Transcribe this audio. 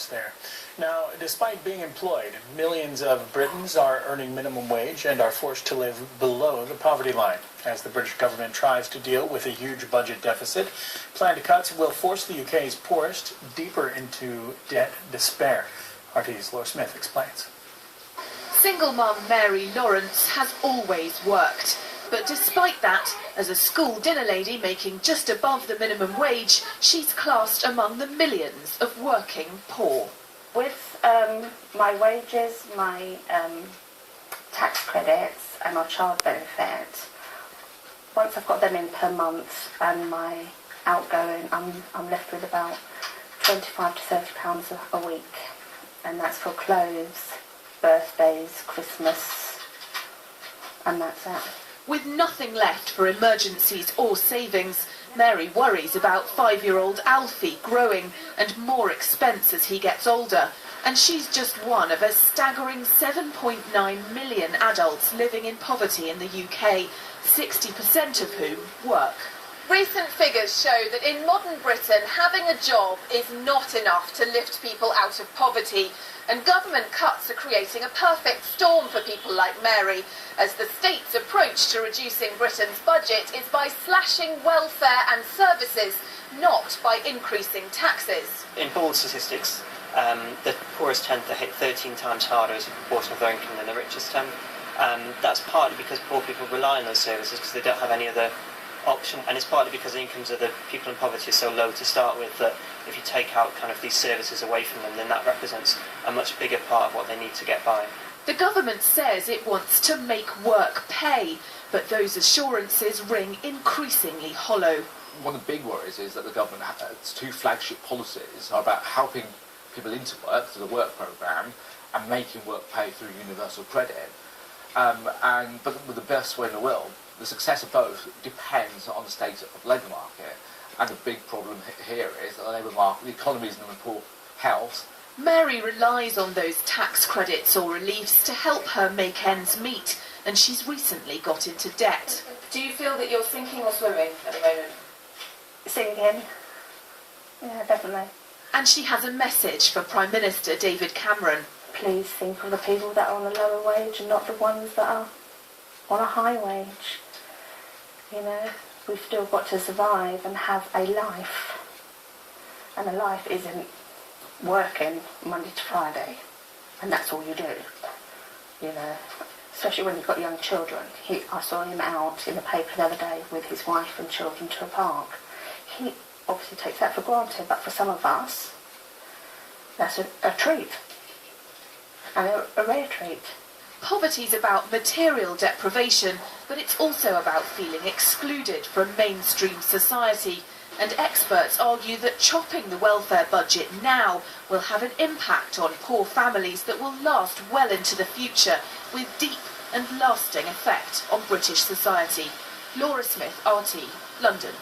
There. Now, despite being employed, millions of Britons are earning minimum wage and are forced to live below the poverty line. As the British government tries to deal with a huge budget deficit, planned cuts will force the UK's poorest deeper into debt despair. RT's Laura Smith explains. Single mum Mary Lawrence has always worked. But despite that, as a school dinner lady making just above the minimum wage, she's classed among the millions of working poor. With my wages, my tax credits and my child benefit, once I've got them in per month and my outgoing, I'm left with about £25 to £30 a week. And that's for clothes, birthdays, Christmas, and that's it. With nothing left for emergencies or savings, Mary worries about 5-year-old Alfie growing and more expense as he gets older. And she's just one of a staggering 7.9 million adults living in poverty in the UK, 60% of whom work. Recent figures show that in modern Britain, having a job is not enough to lift people out of poverty. And government cuts are creating a perfect storm for people like Mary, as the state's approach to reducing Britain's budget is by slashing welfare and services, not by increasing taxes. In poll statistics, the poorest tend to hit 13 times harder as a proportion of their income than the richest tend. That's partly because poor people rely on those services because they don't have any other option, and it's partly because the incomes of the people in poverty are so low to start with that if you take out kind of these services away from them, then that represents a much bigger part of what they need to get by. The government says it wants to make work pay, but those assurances ring increasingly hollow. One of the big worries is that the government its two flagship policies are about helping people into work through the work programme and making work pay through universal credit. But with the best way in the world, the success of both depends on the state of the labour market. And the big problem here is that the labour market, the economy is in poor health. Mary relies on those tax credits or reliefs to help her make ends meet, and she's recently got into debt. Do you feel that you're sinking or swimming at the moment? Sinking. Yeah, definitely. And she has a message for Prime Minister David Cameron. Please think of the people that are on a lower wage and not the ones that are on a high wage. You know, we've still got to survive and have a life. And a life isn't working Monday to Friday. And that's all you do. You know, especially when you've got young children. I saw him out in the paper the other day with his wife and children to a park. He obviously takes that for granted, but for some of us, that's a treat. And a rare treat. Poverty's about material deprivation, but it's also about feeling excluded from mainstream society. And experts argue that chopping the welfare budget now will have an impact on poor families that will last well into the future, with deep and lasting effect on British society. Laura Smith, RT, London.